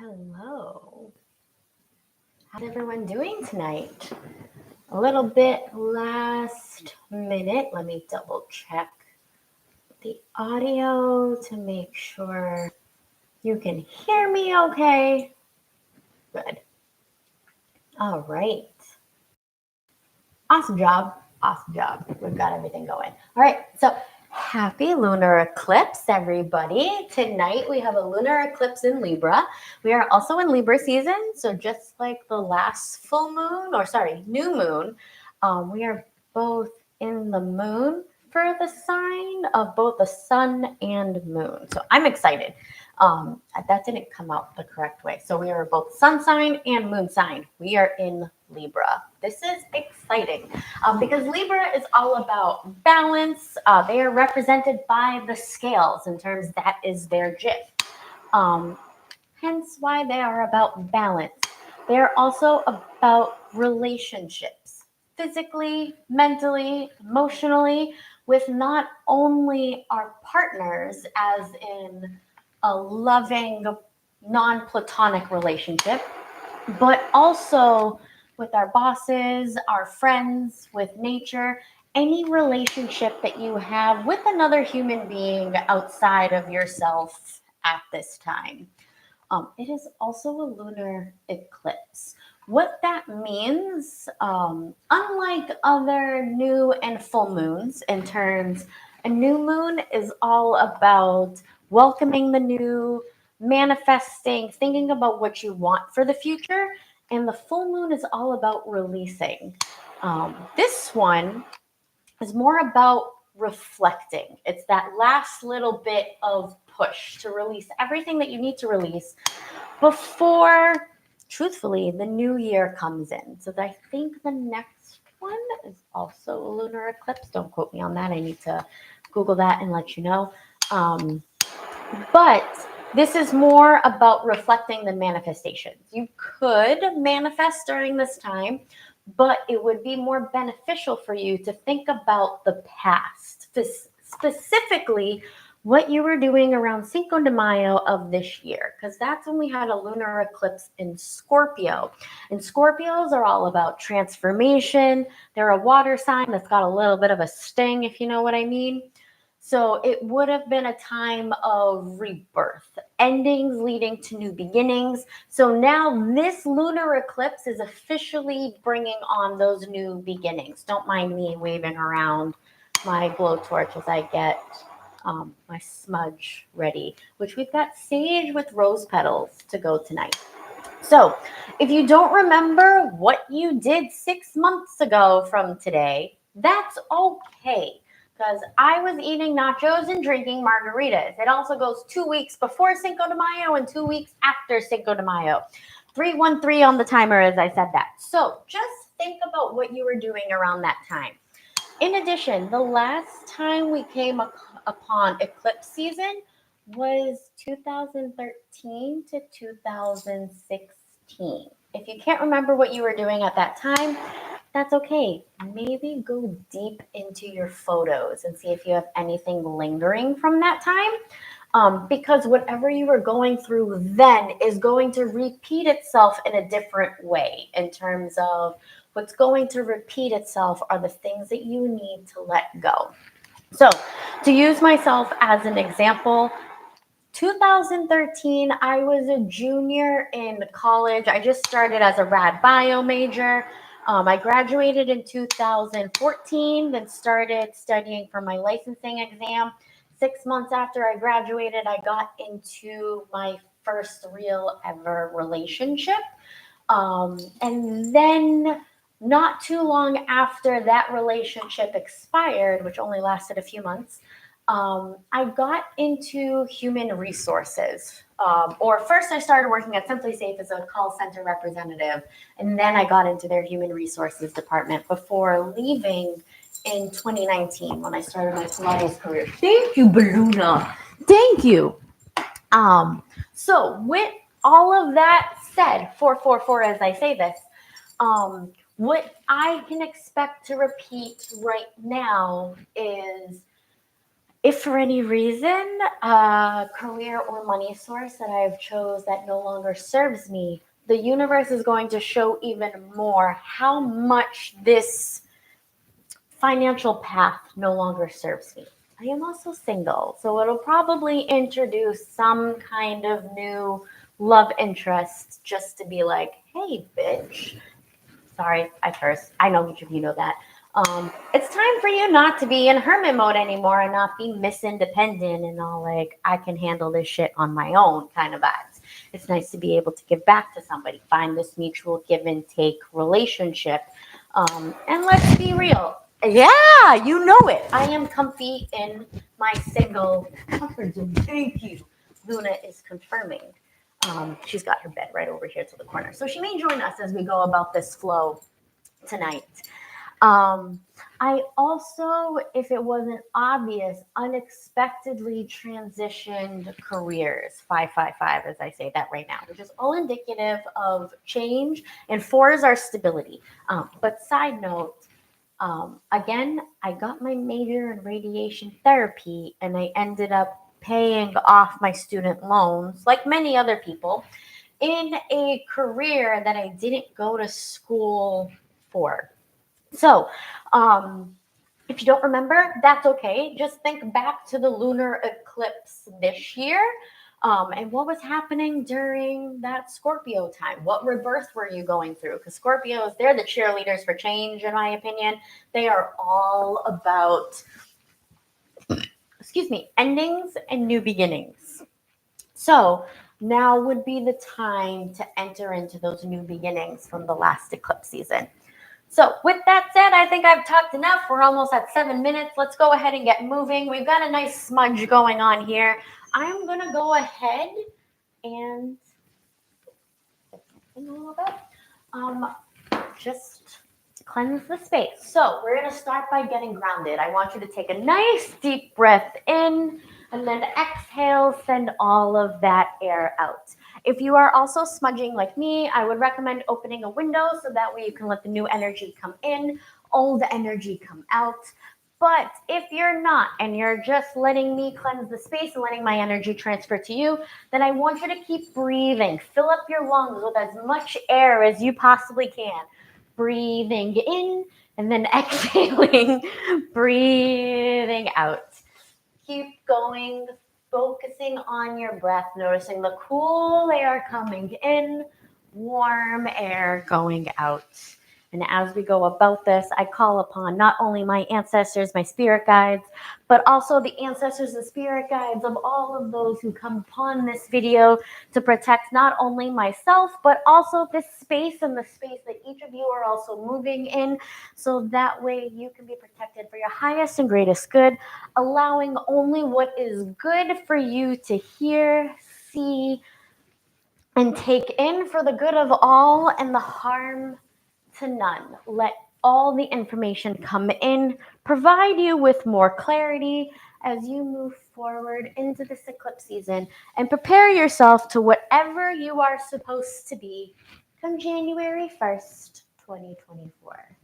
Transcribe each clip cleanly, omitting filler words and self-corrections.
Hello. How's everyone doing tonight? A little bit last minute. Let me double check the audio to make sure you can hear me okay. Good. All right. Awesome job. Awesome job. We've got everything going. All right. So happy lunar eclipse, everybody. Tonight we have a lunar eclipse in Libra. We are also in Libra season. So just like the last full moon, new moon, we are both in the moon for the sign of both the sun and moon. So I'm excited. That didn't come out the correct way. So we are both sun sign and moon sign. We are in Libra. This is exciting because Libra is all about balance. They are represented by the scales in terms that is their gift. Hence why they are about balance. They are also about relationships, physically, mentally, emotionally, with not only our partners, as in a loving, non-platonic relationship, but also with our bosses, our friends, with nature, any relationship that you have with another human being outside of yourself at this time. It is also a lunar eclipse. What that means, unlike other new and full moons, in terms, a new moon is all about welcoming the new, manifesting, thinking about what you want for the future, and the full moon is all about releasing. This one is more about reflecting. It's that last little bit of push to release everything that you need to release before, truthfully, the new year comes in. So I think the next one is also a lunar eclipse. Don't quote me on that. I need to Google that and let you know. But this is more about reflecting than manifestations. You could manifest during this time, but it would be more beneficial for you to think about the past, specifically what you were doing around Cinco de Mayo of this year, because that's when we had a lunar eclipse in Scorpio. And Scorpios are all about transformation. They're a water sign that's got a little bit of a sting, if you know what I mean. So it would have been a time of rebirth, endings leading to new beginnings. So now this lunar eclipse is officially bringing on those new beginnings. Don't mind me waving around my blowtorch as I get my smudge ready, which we've got sage with rose petals to go tonight. So if you don't remember what you did 6 months ago from today, that's okay, because I was eating nachos and drinking margaritas. It also goes 2 weeks before Cinco de Mayo and 2 weeks after Cinco de Mayo. 313 on the timer as I said that. So just think about what you were doing around that time. In addition, the last time we came upon eclipse season was 2013 to 2016. If you can't remember what you were doing at that time, that's okay. Maybe go deep into your photos and see if you have anything lingering from that time. Because whatever you were going through then is going to repeat itself in a different way. In terms of what's going to repeat itself are the things that you need to let go. So to use myself as an example, 2013, I was a junior in college. I just started as a rad bio major. I graduated in 2014, then started studying for my licensing exam. 6 months after I graduated, I got into my first real ever relationship. And then not too long after that relationship expired, which only lasted a few months, I got into human resources. Or first I started working at Simply Safe as a call center representative, and then I got into their human resources department before leaving in 2019 when I started my Pilates career. Thank you, Baluna. Thank you. So with all of that said, 444 as I say this, what I can expect to repeat right now is If for any reason, career or money source that I've chose that no longer serves me, the universe is going to show even more how much this financial path no longer serves me. I am also single, so it'll probably introduce some kind of new love interest just to be like, hey, bitch. Sorry, I curse. I know each of you know that. It's time for you not to be in hermit mode anymore and not be Miss Independent and all like, I can handle this shit on my own kind of vibes. It's nice to be able to give back to somebody, find this mutual give and take relationship. And let's be real. Yeah, you know it. I am comfy in my single comfort zone. Thank you. Luna is confirming. She's got her bed right over here to the corner. So she may join us as we go about this flow tonight. I also, if it wasn't obvious, unexpectedly transitioned careers. 555, as I say that right now, which is all indicative of change. And 4s are stability. But side note, again, I got my major in radiation therapy and I ended up paying off my student loans, like many other people, in a career that I didn't go to school for. So, if you don't remember, that's okay. Just think back to the lunar eclipse this year. And what was happening during that Scorpio time? What rebirth were you going through? Because Scorpios, they're the cheerleaders for change, in my opinion. They are all about, endings and new beginnings. So now would be the time to enter into those new beginnings from the last eclipse season. So with that said, I think I've talked enough. We're almost at 7 minutes. Let's go ahead and get moving. We've got a nice smudge going on here. I'm going to go ahead and a little bit, just cleanse the space. So we're going to start by getting grounded. I want you to take a nice deep breath in and then exhale, send all of that air out. If you are also smudging like me, I would recommend opening a window so that way you can let the new energy come in, old energy come out. But if you're not and you're just letting me cleanse the space and letting my energy transfer to you, then I want you to keep breathing. Fill up your lungs with as much air as you possibly can. Breathing in and then exhaling, breathing out. Keep going, focusing on your breath, noticing the cool air coming in, warm air going out. And as we go about this, I call upon not only my ancestors, my spirit guides, but also the ancestors and spirit guides of all of those who come upon this video to protect not only myself, but also this space and the space that each of you are also moving in. So that way you can be protected for your highest and greatest good, allowing only what is good for you to hear, see, and take in for the good of all and the harm to none. Let all the information come in, provide you with more clarity as you move forward into this eclipse season, and prepare yourself to whatever you are supposed to be come January 1st, 2024.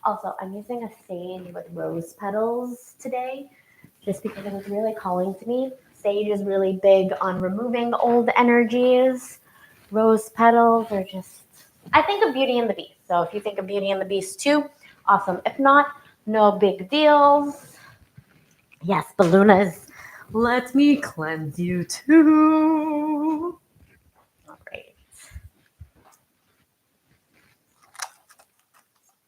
Also, I'm using a sage with rose petals today, just because it was really calling to me. Sage is really big on removing old energies. Rose petals are just, I think of Beauty and the Beast. So if you think of Beauty and the Beast too, awesome. If not, no big deals. Yes, Ballonas, let me cleanse you too. All right.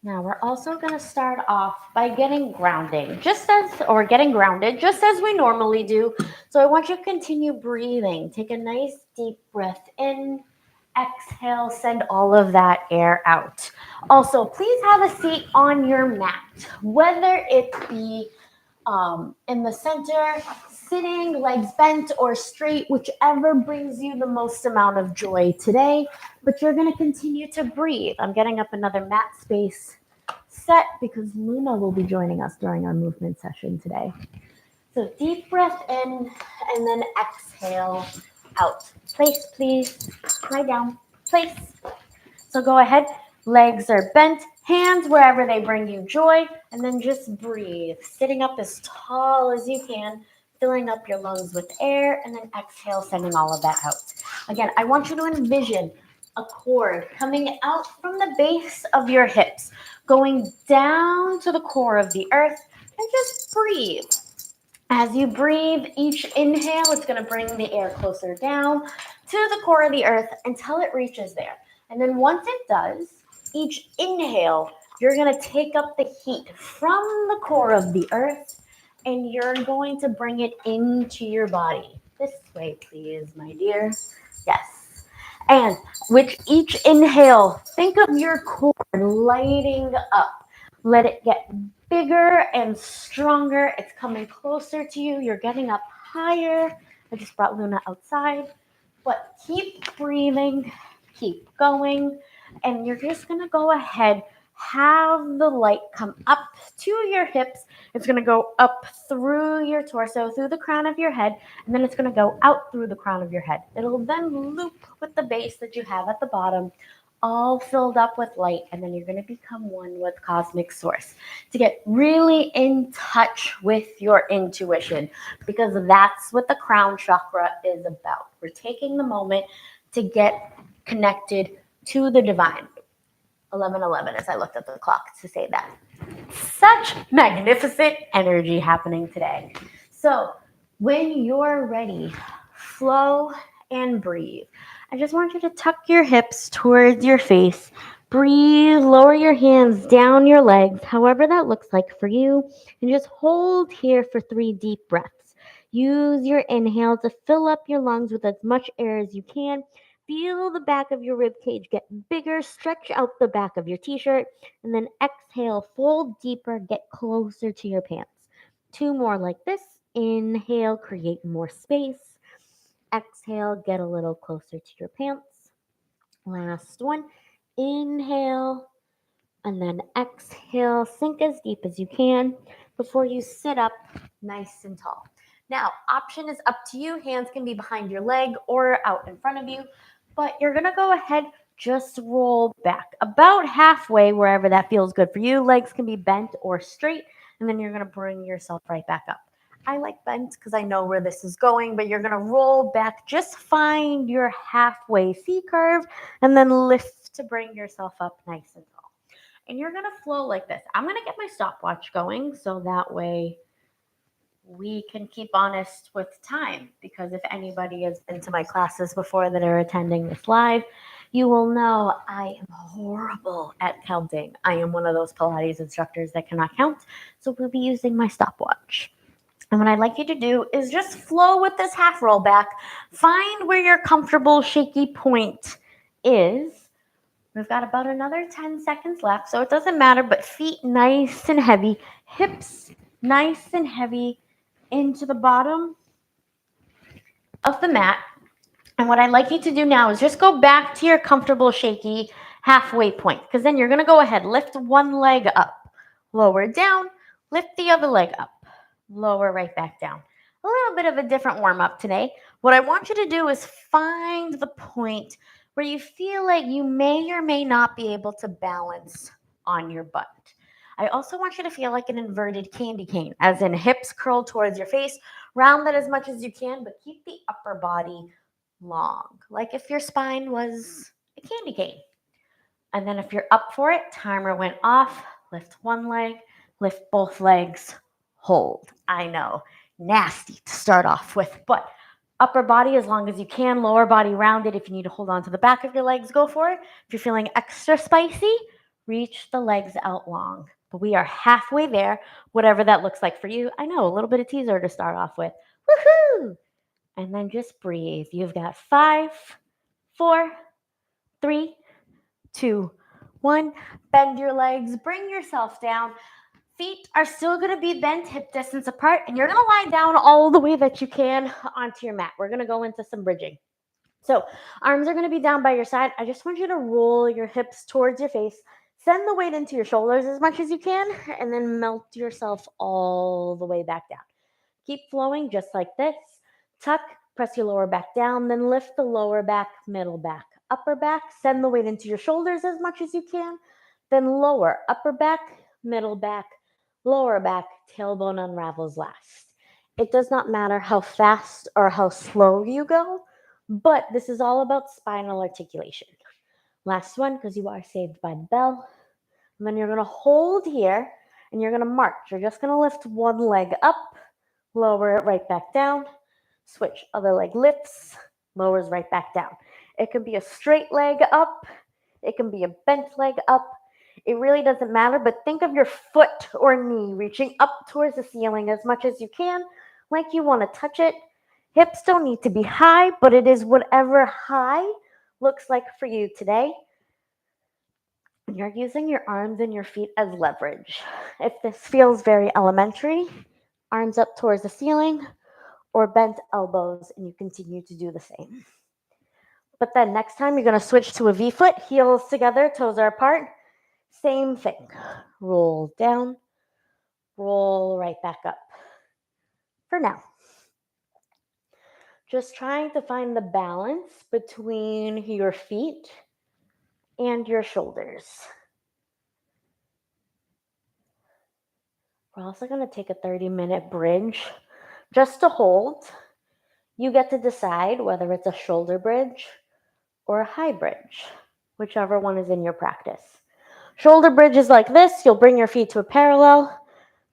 Now we're also going to start off by getting grounded, just as we normally do. So I want you to continue breathing. Take a nice deep breath in. Exhale, send all of that air out. Also, please have a seat on your mat, whether it be in the center, sitting, legs bent or straight, whichever brings you the most amount of joy today. But you're going to continue to breathe. I'm getting up another mat space set because Luna will be joining us during our movement session today. So deep breath in and then exhale out. Place, please. Lie down. Place. So go ahead. Legs are bent. Hands wherever they bring you joy. And then just breathe, sitting up as tall as you can, filling up your lungs with air, and then exhale, sending all of that out. Again, I want you to envision a cord coming out from the base of your hips, going down to the core of the earth, and just breathe. As you breathe, each inhale, it's going to bring the air closer down to the core of the earth until it reaches there. And then once it does, each inhale, you're going to take up the heat from the core of the earth and you're going to bring it into your body. This way, please, my dear. Yes. And with each inhale, think of your core lighting up. Let it get bigger and stronger. It's coming closer to you. You're getting up higher. I just brought Luna outside. But keep breathing, keep going, and you're just going to go ahead, have the light come up to your hips. It's going to go up through your torso, through the crown of your head, and then it's going to go out through the crown of your head. It'll then loop with the base that you have at the bottom, all filled up with light, and then you're going to become one with cosmic source to get really in touch with your intuition, because that's what the crown chakra is about. We're taking the moment to get connected to the divine. 11:11 as I looked at the clock to say that. Such magnificent energy happening today. So when you're ready, flow and breathe. I just want you to tuck your hips towards your face. Breathe, lower your hands down your legs, however that looks like for you, and just hold here for 3 deep breaths. Use your inhale to fill up your lungs with as much air as you can. Feel the back of your rib cage get bigger, stretch out the back of your t-shirt, and then exhale, fold deeper, get closer to your pants. 2 more like this. Inhale, create more space. Exhale, get a little closer to your pants. Last one. Inhale, and then exhale. Sink as deep as you can before you sit up nice and tall. Now, option is up to you. Hands can be behind your leg or out in front of you, but you're going to go ahead, just roll back about halfway wherever that feels good for you. Legs can be bent or straight, and then you're going to bring yourself right back up. I like bent because I know where this is going, but you're going to roll back. Just find your halfway C curve and then lift to bring yourself up nice and tall. And you're going to flow like this. I'm going to get my stopwatch going so that way we can keep honest with time, because if anybody has been to my classes before that are attending this live, you will know I am horrible at counting. I am one of those Pilates instructors that cannot count, so we'll be using my stopwatch. And what I'd like you to do is just flow with this half roll back. Find where your comfortable shaky point is. We've got about another 10 seconds left, so it doesn't matter, but feet nice and heavy, hips nice and heavy into the bottom of the mat. And what I'd like you to do now is just go back to your comfortable shaky halfway point, because then you're going to go ahead, lift one leg up, lower down, lift the other leg up, lower right back down. A little bit of a different warm up today. What I want you to do is find the point where you feel like you may or may not be able to balance on your butt. I also want you to feel like an inverted candy cane, as in hips curl towards your face, round that as much as you can, but keep the upper body long, like if your spine was a candy cane. And then if you're up for it, timer went off, lift one leg, lift both legs, hold. I know, nasty to start off with, but upper body as long as you can, lower body rounded. If you need to hold on to the back of your legs, go for it. If you're feeling extra spicy, reach the legs out long. But we are halfway there, whatever that looks like for you. I know, a little bit of teaser to start off with. Woohoo! And then just breathe. You've got 5, 4, 3, 2, 1. Bend your legs, bring yourself down. Feet are still going to be bent hip distance apart, and you're going to lie down all the way that you can onto your mat. We're going to go into some bridging. So arms are going to be down by your side. I just want you to roll your hips towards your face. Send the weight into your shoulders as much as you can, and then melt yourself all the way back down. Keep flowing just like this. Tuck, press your lower back down, then lift the lower back, middle back, upper back. Send the weight into your shoulders as much as you can. Then lower, upper back, middle back, Lower back, tailbone unravels last. It does not matter how fast or how slow you go, but this is all about spinal articulation. Last one, because you are saved by the bell. And then you're going to hold here and you're going to march. You're just going to lift one leg up, lower it right back down, switch. Other leg lifts, lowers right back down. It can be a straight leg up. It can be a bent leg up. It really doesn't matter, but think of your foot or knee reaching up towards the ceiling as much as you can, like you want to touch it. Hips don't need to be high, but it is whatever high looks like for you today. You're using your arms and your feet as leverage. If this feels very elementary, arms up towards the ceiling or bent elbows, and you continue to do the same. But then next time you're going to switch to a V foot, heels together, toes are apart. Same thing. Roll down, roll right back up. For now, just trying to find the balance between your feet and your shoulders. We're also going to take a 30-minute bridge just to hold. You get to decide whether it's a shoulder bridge or a high bridge, whichever one is in your practice. Shoulder bridge is like this. You'll bring your feet to a parallel.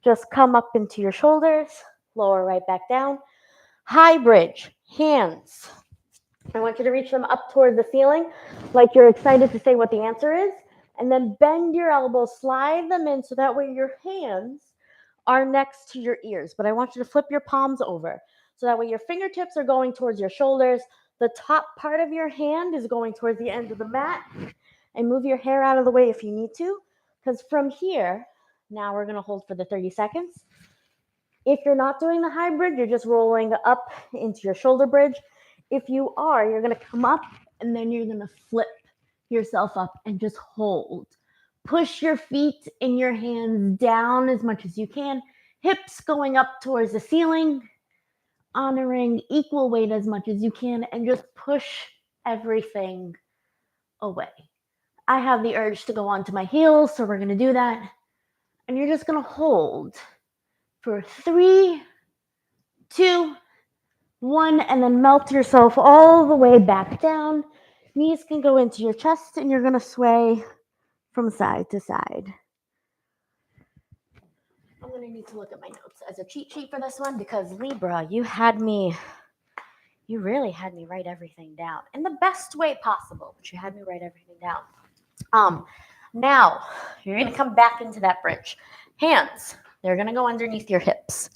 Just come up into your shoulders, lower right back down. High bridge, hands. I want you to reach them up towards the ceiling like you're excited to say what the answer is. And then bend your elbows, slide them in so that way your hands are next to your ears. But I want you to flip your palms over so that way your fingertips are going towards your shoulders. The top part of your hand is going towards the end of the mat. And move your hair out of the way if you need to. Because from here, now we're going to hold for the 30 seconds. If you're not doing the high bridge, you're just rolling up into your shoulder bridge. If you are, you're going to come up and then you're going to flip yourself up and just hold. Push your feet and your hands down as much as you can. Hips going up towards the ceiling, honoring equal weight as much as you can, and just push everything away. I have the urge to go onto my heels, so we're going to do that. And you're just going to hold for 3, 2, 1, and then melt yourself all the way back down. Knees can go into your chest, and you're going to sway from side to side. I'm going to need to look at my notes as a cheat sheet for this one because Libra, you really had me write everything down in the best way possible, but you had me write everything down. Now, you're going to come back into that bridge. Hands, they're going to go underneath your hips.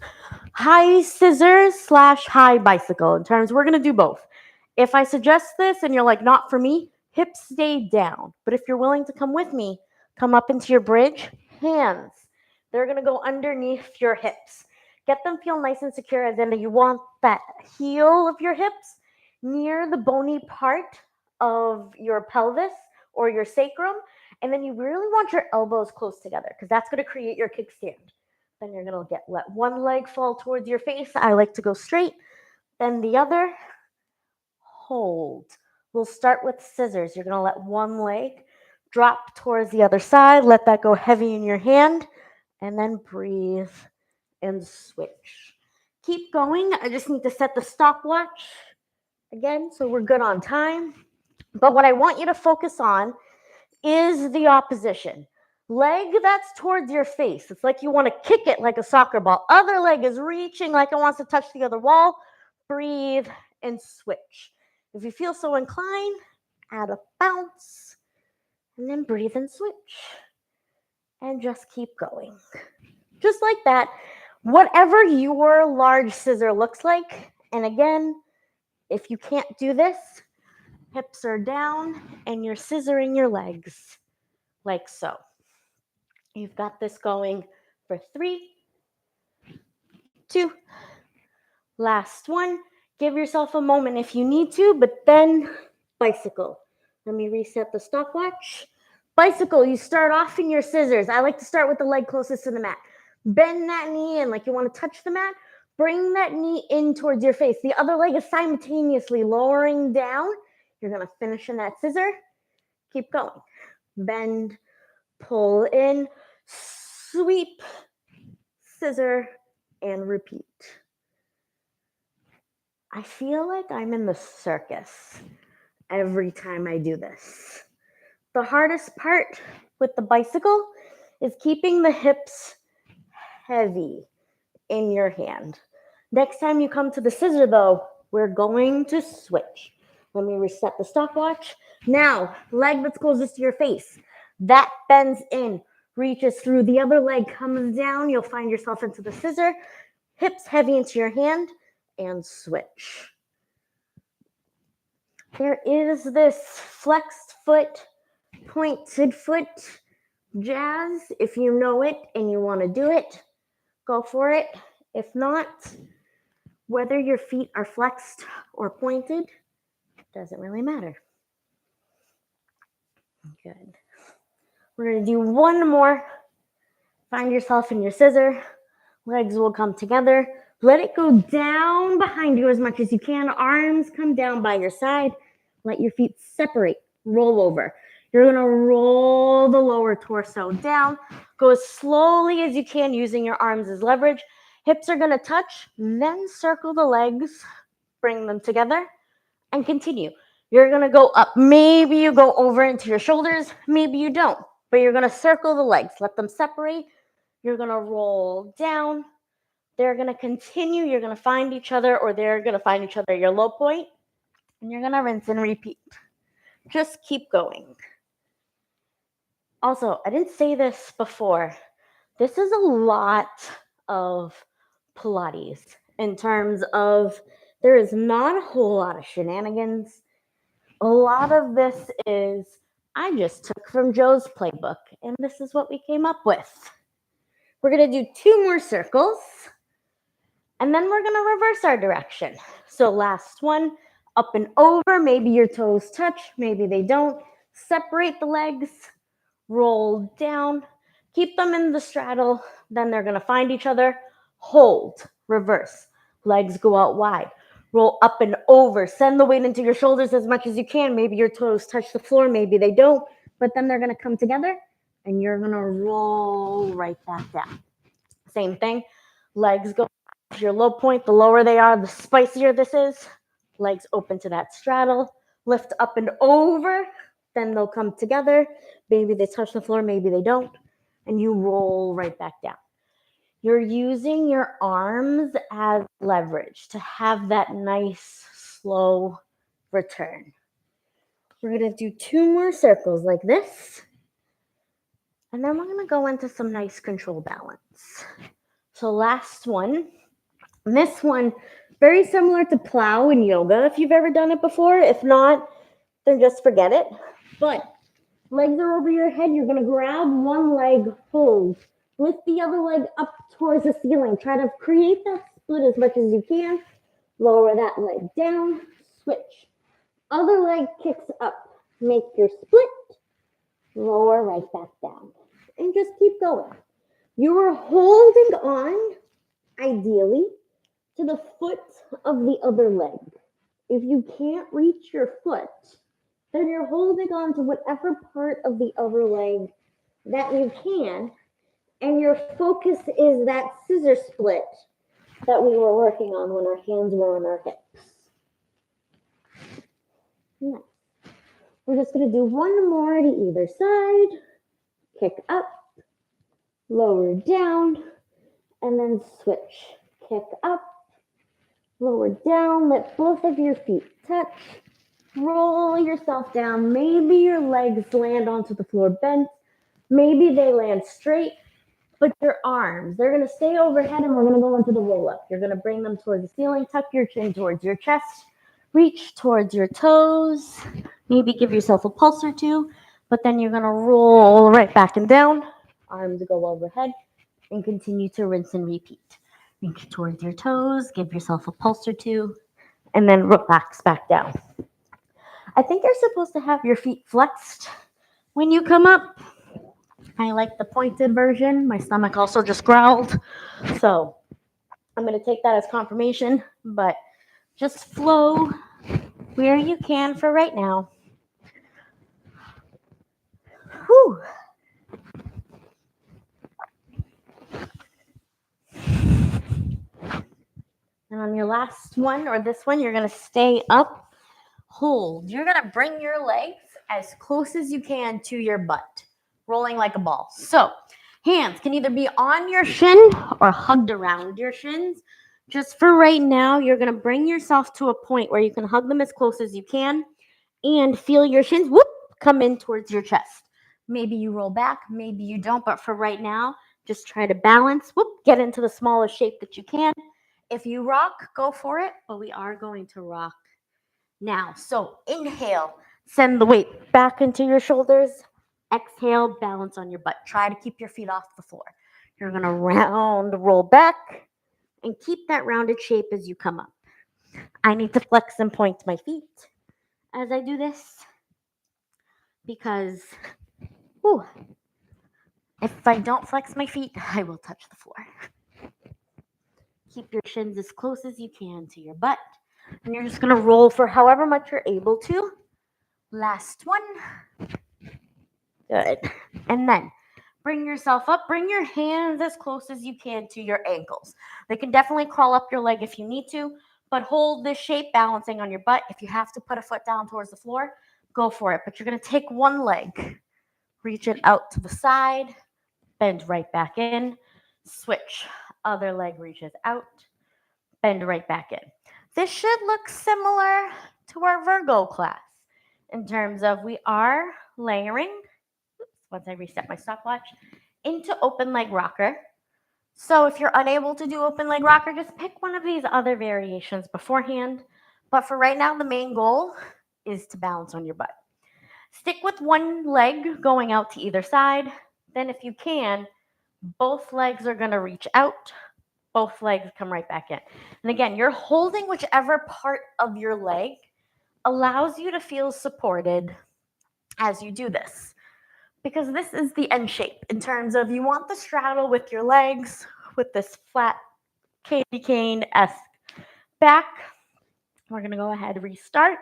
High scissors / high bicycle. In terms, we're going to do both. If I suggest this and you're like, not for me, hips stay down. But if you're willing to come with me, come up into your bridge. Hands, they're going to go underneath your hips. Get them feel nice and secure, as in you want that heel of your hips near the bony part of your pelvis or your sacrum. And then you really want your elbows close together because that's going to create your kickstand. Then you're going to let one leg fall towards your face. I like to go straight. Then the other. Hold. We'll start with scissors. You're going to let one leg drop towards the other side. Let that go heavy in your hand. And then breathe and switch. Keep going. I just need to set the stopwatch again so we're good on time. But what I want you to focus on is the opposition. Leg that's towards your face. It's like you want to kick it like a soccer ball. Other leg is reaching like it wants to touch the other wall. Breathe and switch. If you feel so inclined, add a bounce and then breathe and switch. And just keep going. Just like that. Whatever your large scissor looks like. And again, if you can't do this, hips are down and you're scissoring your legs like so. You've got this going for 3, 2, last one. Give yourself a moment if you need to, but then bicycle. Let me reset the stopwatch. Bicycle, you start off in your scissors. I like to start with the leg closest to the mat. Bend that knee in like you want to touch the mat. Bring that knee in towards your face. The other leg is simultaneously lowering down. You're going to finish in that scissor. Keep going. Bend, pull in, sweep, scissor, and repeat. I feel like I'm in the circus every time I do this. The hardest part with the bicycle is keeping the hips heavy in your hand. Next time you come to the scissor though, we're going to switch. Let me reset the stopwatch. Now, leg that's closest to your face. That bends in, reaches through. The other leg comes down. You'll find yourself into the scissor. Hips heavy into your hand and switch. There is this flexed foot, pointed foot jazz. If you know it and you want to do it, go for it. If not, whether your feet are flexed or pointed, doesn't really matter. Good. We're going to do one more. Find yourself in your scissor. Legs will come together. Let it go down behind you as much as you can. Arms come down by your side. Let your feet separate. Roll over. You're going to roll the lower torso down. Go as slowly as you can using your arms as leverage. Hips are going to touch. Then circle the legs. Bring them together and continue. You're going to go up. Maybe you go over into your shoulders. Maybe you don't. But you're going to circle the legs. Let them separate. You're going to roll down. They're going to continue. You're going to find each other, or they're going to find each other at your low point. And you're going to rinse and repeat. Just keep going. Also, I didn't say this before. This is a lot of Pilates in terms of there is not a whole lot of shenanigans. A lot of this is I just took from Joe's playbook, and this is what we came up with. We're going to do 2 more circles, and then we're going to reverse our direction. So last one, up and over. Maybe your toes touch, maybe they don't. Separate the legs, roll down, keep them in the straddle. Then they're going to find each other. Hold, reverse. Legs go out wide. Roll up and over. Send the weight into your shoulders as much as you can. Maybe your toes touch the floor, maybe they don't. But then they're going to come together, and you're going to roll right back down. Same thing. Legs go to your low point. The lower they are, the spicier this is. Legs open to that straddle. Lift up and over. Then they'll come together. Maybe they touch the floor, maybe they don't. And you roll right back down. You're using your arms as leverage to have that nice, slow return. We're going to do 2 more circles like this. And then we're going to go into some nice control balance. So last one. This one, very similar to plow in yoga, if you've ever done it before. If not, then just forget it. But legs are over your head. You're going to grab one leg, hold. Lift the other leg up towards the ceiling. Try to create that split as much as you can. Lower that leg down. Switch. Other leg kicks up. Make your split. Lower right back down. And just keep going. You are holding on, ideally, to the foot of the other leg. If you can't reach your foot, then you're holding on to whatever part of the other leg that you can, and your focus is that scissor split that we were working on when our hands were on our hips. Nice. We're just going to do one more to either side. Kick up, lower down, and then switch. Kick up, lower down, let both of your feet touch. Roll yourself down. Maybe your legs land onto the floor bent. Maybe they land straight. But your arms, they're going to stay overhead, and we're going to go into the roll-up. You're going to bring them towards the ceiling. Tuck your chin towards your chest. Reach towards your toes. Maybe give yourself a pulse or 2. But then you're going to roll right back and down. Arms go overhead. And continue to rinse and repeat. Reach towards your toes. Give yourself a pulse or 2. And then relax back down. I think you're supposed to have your feet flexed when you come up. I like the pointed version. My stomach also just growled. So I'm going to take that as confirmation, but just flow where you can for right now. Whew. And on your last one or this one, you're going to stay up, hold. You're going to bring your legs as close as you can to your butt, rolling like a ball. So hands can either be on your shin or hugged around your shins. Just for right now, you're going to bring yourself to a point where you can hug them as close as you can and feel your shins, whoop, come in towards your chest. Maybe you roll back, maybe you don't, but for right now, just try to balance, whoop, get into the smallest shape that you can. If you rock, go for it, but we are going to rock now. So inhale, send the weight back into your shoulders. Exhale, balance on your butt. Try to keep your feet off the floor. You're going to round, roll back, and keep that rounded shape as you come up. I need to flex and point my feet as I do this because if I don't flex my feet, I will touch the floor. Keep your shins as close as you can to your butt. And you're just going to roll for however much you're able to. Last one. Good. And then bring yourself up. Bring your hands as close as you can to your ankles. They can definitely crawl up your leg if you need to, but hold this shape balancing on your butt. If you have to put a foot down towards the floor, go for it. But you're going to take one leg, reach it out to the side, bend right back in, switch. Other leg reaches out, bend right back in. This should look similar to our Virgo class in terms of we are layering, once I reset my stopwatch, into open leg rocker. So if you're unable to do open leg rocker, just pick one of these other variations beforehand. But for right now, the main goal is to balance on your butt. Stick with one leg going out to either side. Then if you can, both legs are going to reach out. Both legs come right back in. And again, you're holding whichever part of your leg allows you to feel supported as you do this. Because this is the end shape in terms of you want the straddle with your legs with this flat candy cane-esque back. We're going to go ahead and restart.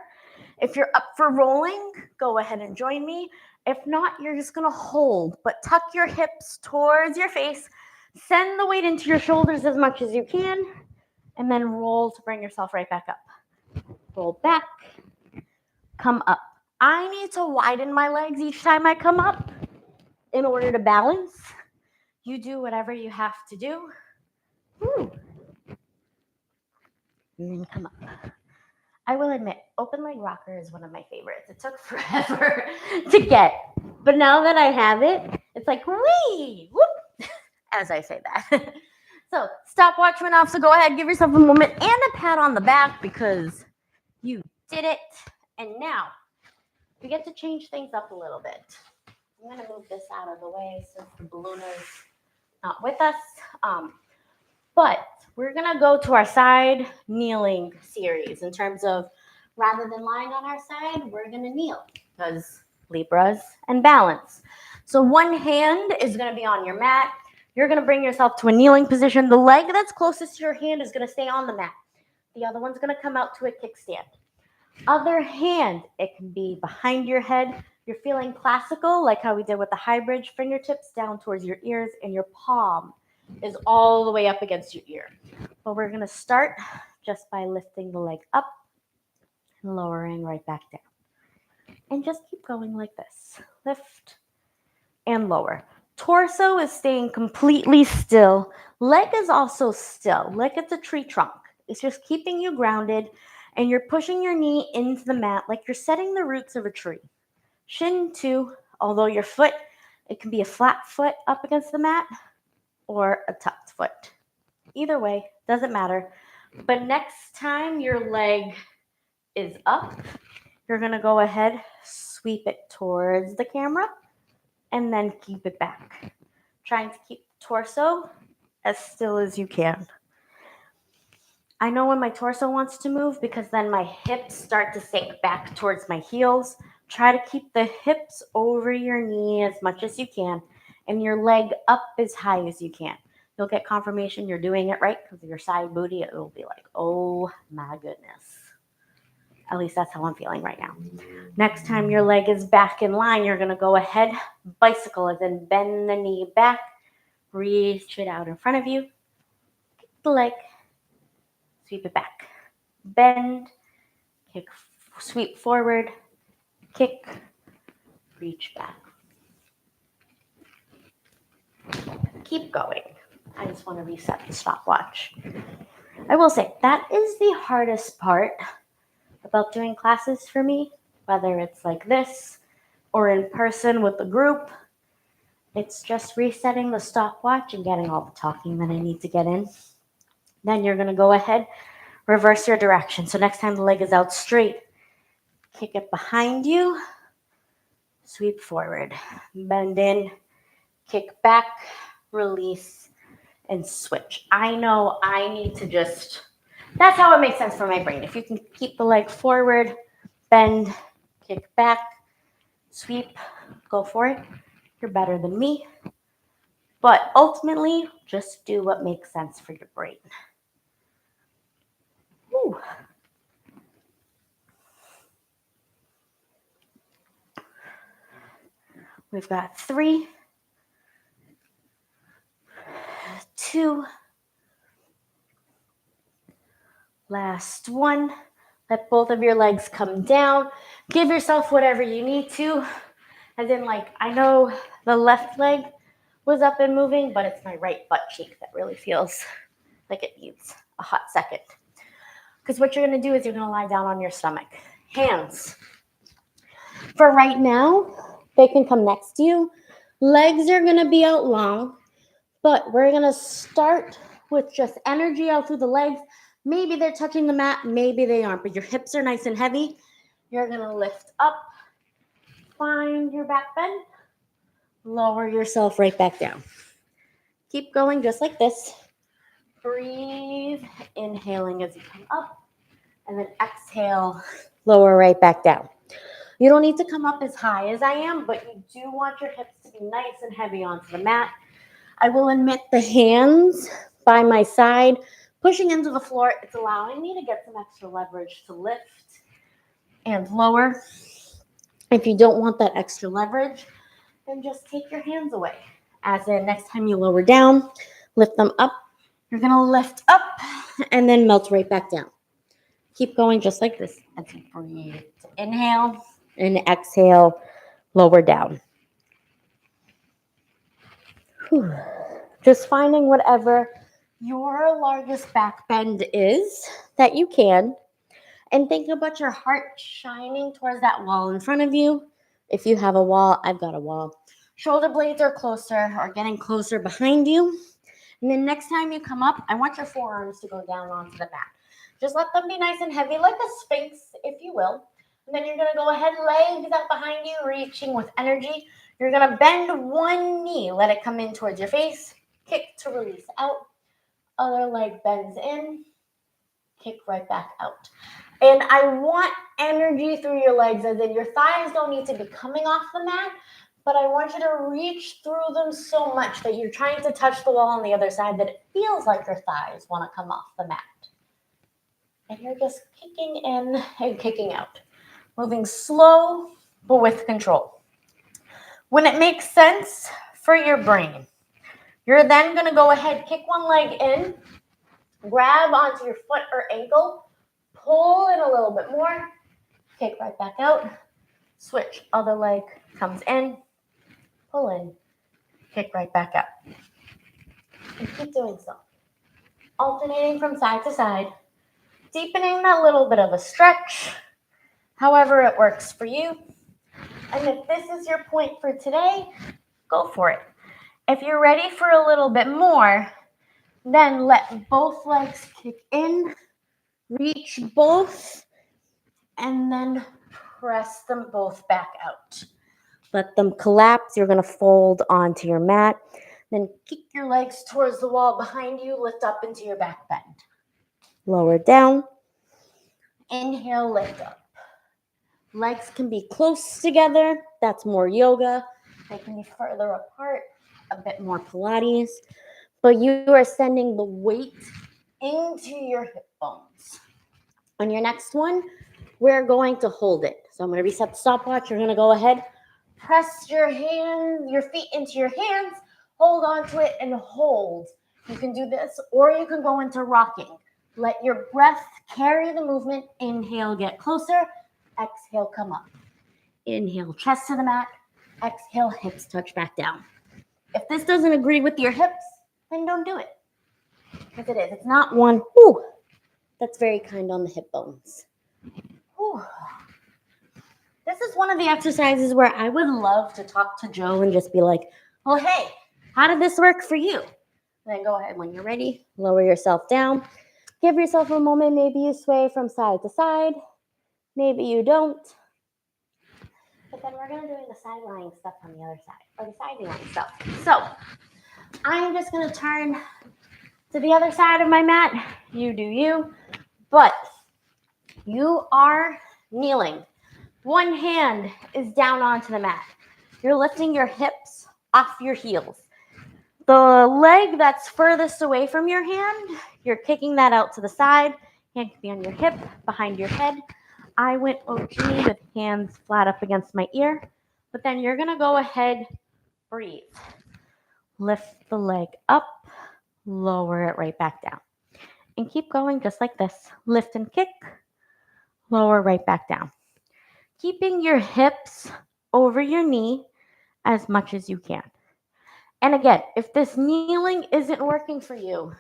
If you're up for rolling, go ahead and join me. If not, you're just going to hold, but tuck your hips towards your face. Send the weight into your shoulders as much as you can, and then roll to bring yourself right back up. Roll back, come up. I need to widen my legs each time I come up in order to balance. You do whatever you have to do. Woo. And then come up. I will admit, open leg rocker is one of my favorites. It took forever to get, but now that I have it, it's like, wee, whoop, as I say that. So stopwatch went off, so go ahead, give yourself a moment and a pat on the back because you did it. And now we get to change things up a little bit. I'm going to move this out of the way since the balloon is not with us. But we're going to go to our side kneeling series in terms of rather than lying on our side, we're going to kneel because Libras and balance. So one hand is going to be on your mat. You're going to bring yourself to a kneeling position. The leg that's closest to your hand is going to stay on the mat. The other one's going to come out to a kickstand. Other hand, it can be behind your head. You're feeling classical, like how we did with the high bridge, fingertips down towards your ears, and your palm is all the way up against your ear. But we're going to start just by lifting the leg up and lowering right back down. And just keep going like this. Lift and lower. Torso is staying completely still. Leg is also still, like it's a tree trunk. It's just keeping you grounded, and you're pushing your knee into the mat like you're setting the roots of a tree. Shin too, although your foot, it can be a flat foot up against the mat or a tucked foot. Either way, doesn't matter. But next time your leg is up, you're going to go ahead, sweep it towards the camera, and then keep it back. Trying to keep the torso as still as you can. I know when my torso wants to move because then my hips start to sink back towards my heels. Try to keep the hips over your knee as much as you can and your leg up as high as you can. You'll get confirmation you're doing it right because of your side booty. It will be like, oh my goodness. At least that's how I'm feeling right now. Next time your leg is back in line, you're going to go ahead, bicycle, and then bend the knee back, reach it out in front of you, kick the leg, sweep it back. Bend, kick, sweep forward, kick, reach back. Keep going. I just want to reset the stopwatch. I will say that is the hardest part about doing classes for me, whether it's like this or in person with the group. It's just resetting the stopwatch and getting all the talking that I need to get in. Then you're going to go ahead, reverse your direction. So next time the leg is out straight, kick it behind you, sweep forward, bend in, kick back, release, and switch. I know I need to just, that's how it makes sense for my brain. If you can keep the leg forward, bend, kick back, sweep, go for it. You're better than me. But ultimately, just do what makes sense for your brain. Whew. We've got 3, 2, last one. Let both of your legs come down. Give yourself whatever you need to. As in, like, I know the left leg was up and moving, but it's my right butt cheek that really feels like it needs a hot second. Because what you're going to do is you're going to lie down on your stomach. Hands. For right now, they can come next to you. Legs are going to be out long, but we're going to start with just energy out through the legs. Maybe they're touching the mat, maybe they aren't, but your hips are nice and heavy. You're going to lift up, find your back bend, lower yourself right back down. Keep going just like this. Breathe, inhaling as you come up, and then exhale, lower right back down. You don't need to come up as high as I am, but you do want your hips to be nice and heavy onto the mat. I will admit the hands by my side, pushing into the floor, it's allowing me to get some extra leverage to lift and lower. If you don't want that extra leverage, then just take your hands away. As in, next time you lower down, lift them up. You're going to lift up and then melt right back down. Keep going just like this as you breathe. Inhale and exhale, lower down. Whew. Just finding whatever your largest back bend is that you can. And think about your heart shining towards that wall in front of you. If you have a wall, I've got a wall. Shoulder blades are closer or getting closer behind you. And then next time you come up, I want your forearms to go down onto the mat. Just let them be nice and heavy, like a sphinx, if you will. And then you're going to go ahead, legs out behind you, reaching with energy. You're going to bend one knee, let it come in towards your face, kick to release out. Other leg bends in, kick right back out. And I want energy through your legs, as in your thighs don't need to be coming off the mat, but I want you to reach through them so much that you're trying to touch the wall on the other side that it feels like your thighs want to come off the mat. And you're just kicking in and kicking out. Moving slow, but with control. When it makes sense for your brain, you're then going to go ahead, kick one leg in, grab onto your foot or ankle, pull in a little bit more, kick right back out, switch. Other leg comes in, pull in, kick right back out. And keep doing so. Alternating from side to side, deepening that little bit of a stretch, however it works for you. And if this is your point for today, go for it. If you're ready for a little bit more, then let both legs kick in, reach both, and then press them both back out. Let them collapse. You're going to fold onto your mat. Then kick your legs towards the wall behind you. Lift up into your back bend. Lower down. Inhale, lift up. Legs can be close together. That's more yoga. They can be further apart. A bit more Pilates. But you are sending the weight into your hip bones. On your next one, we're going to hold it. So I'm going to reset the stopwatch. You're going to go ahead. Press your feet into your hands. Hold on to it and hold. You can do this, or you can go into rocking. Let your breath carry the movement. Inhale, get closer. Exhale, come up. Inhale, chest to the mat. Exhale, hips touch back down. If this doesn't agree with your hips, then don't do it. Because it is. It's not one, whew, that's very kind on the hip bones. Whew. This is one of the exercises where I would love to talk to Joe and just be like, oh, hey, how did this work for you? And then go ahead when you're ready, lower yourself down. Give yourself a moment. Maybe you sway from side to side. Maybe you don't. But then we're going to do the side lying stuff on the other side, or the side lying stuff. So I'm just going to turn to the other side of my mat. You do you. But you are kneeling. One hand is down onto the mat. You're lifting your hips off your heels. The leg that's furthest away from your hand, you're kicking that out to the side. Hand can be on your hip, behind your head. I went OG with hands flat up against my ear. But then you're going to go ahead, breathe. Lift the leg up, lower it right back down. And keep going just like this. Lift and kick, lower right back down. Keeping your hips over your knee as much as you can. And again, if this kneeling isn't working for you,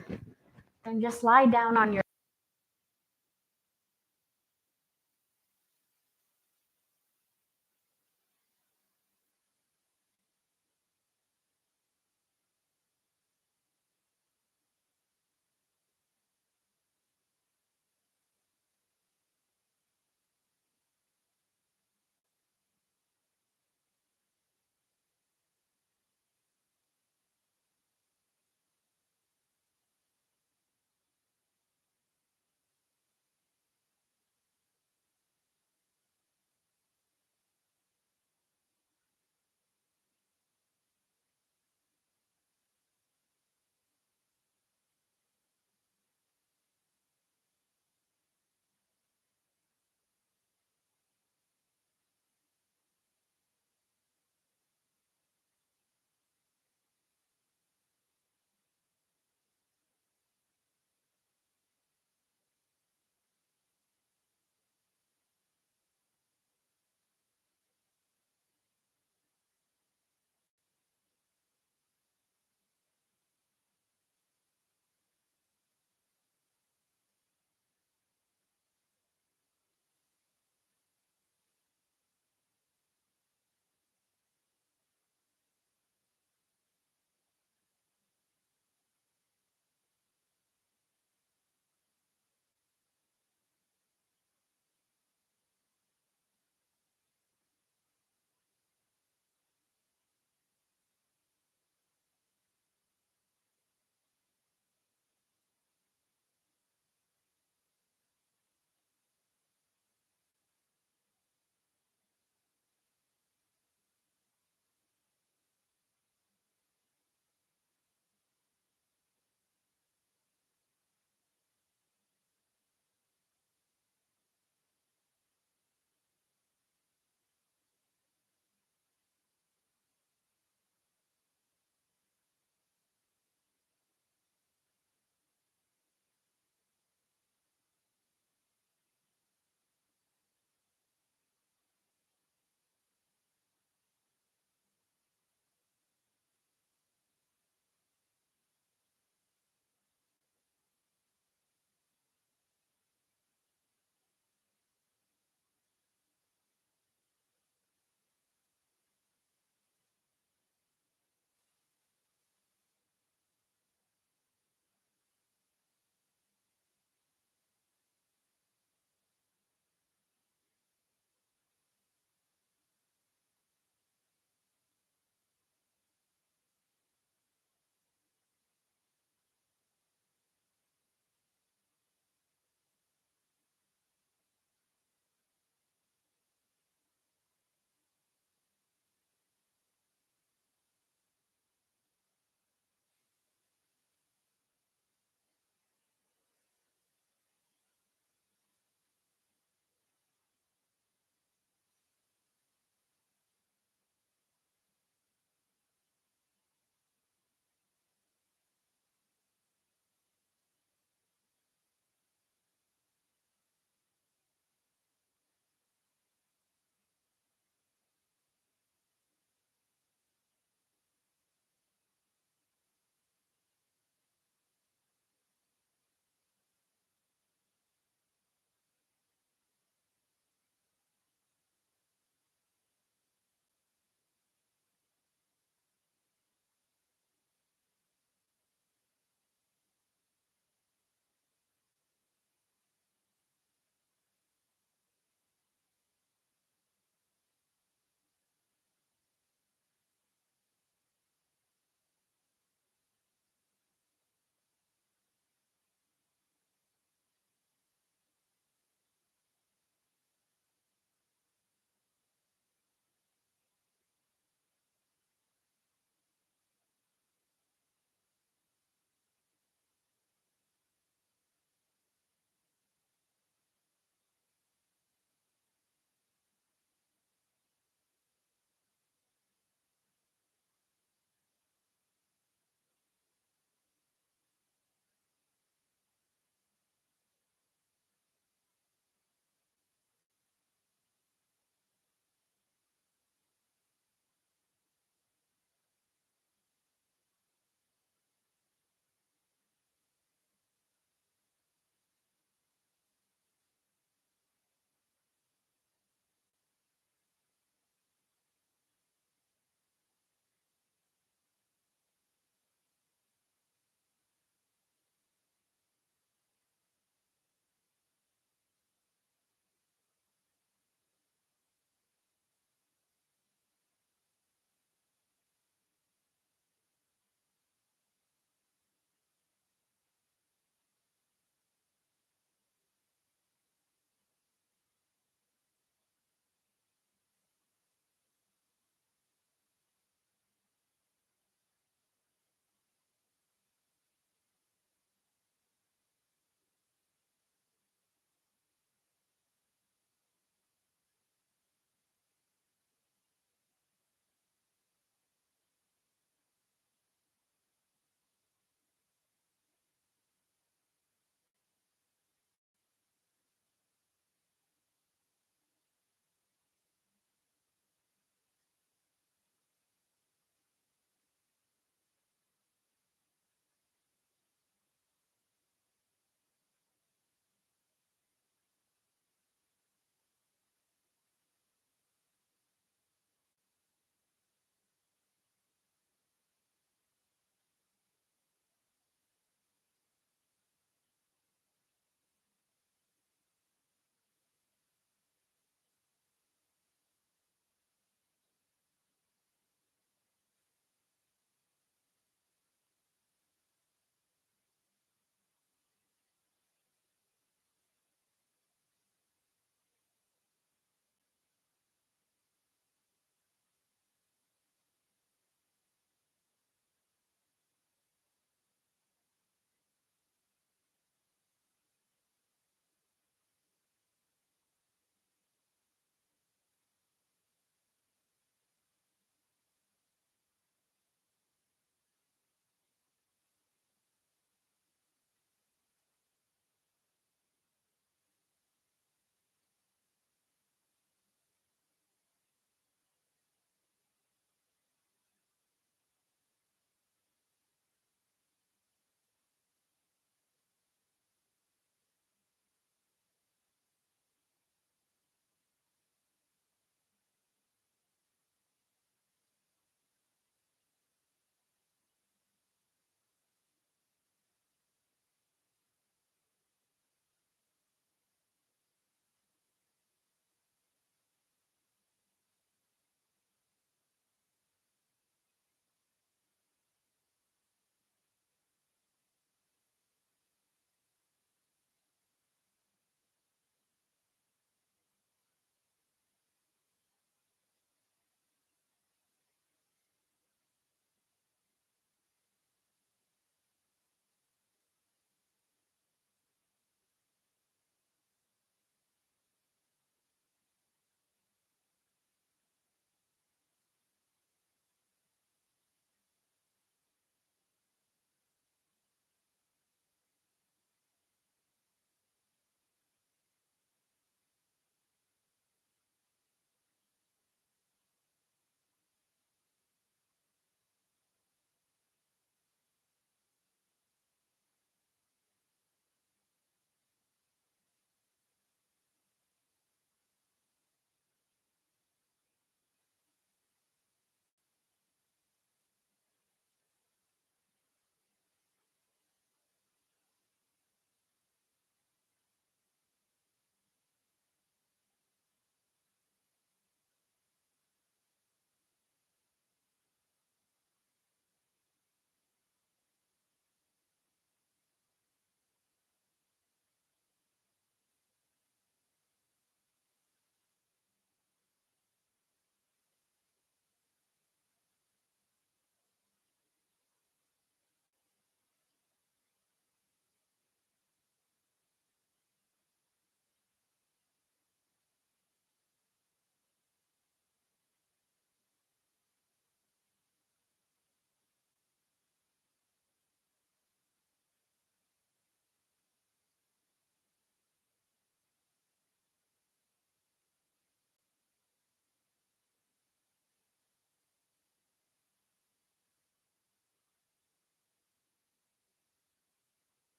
then just lie down on your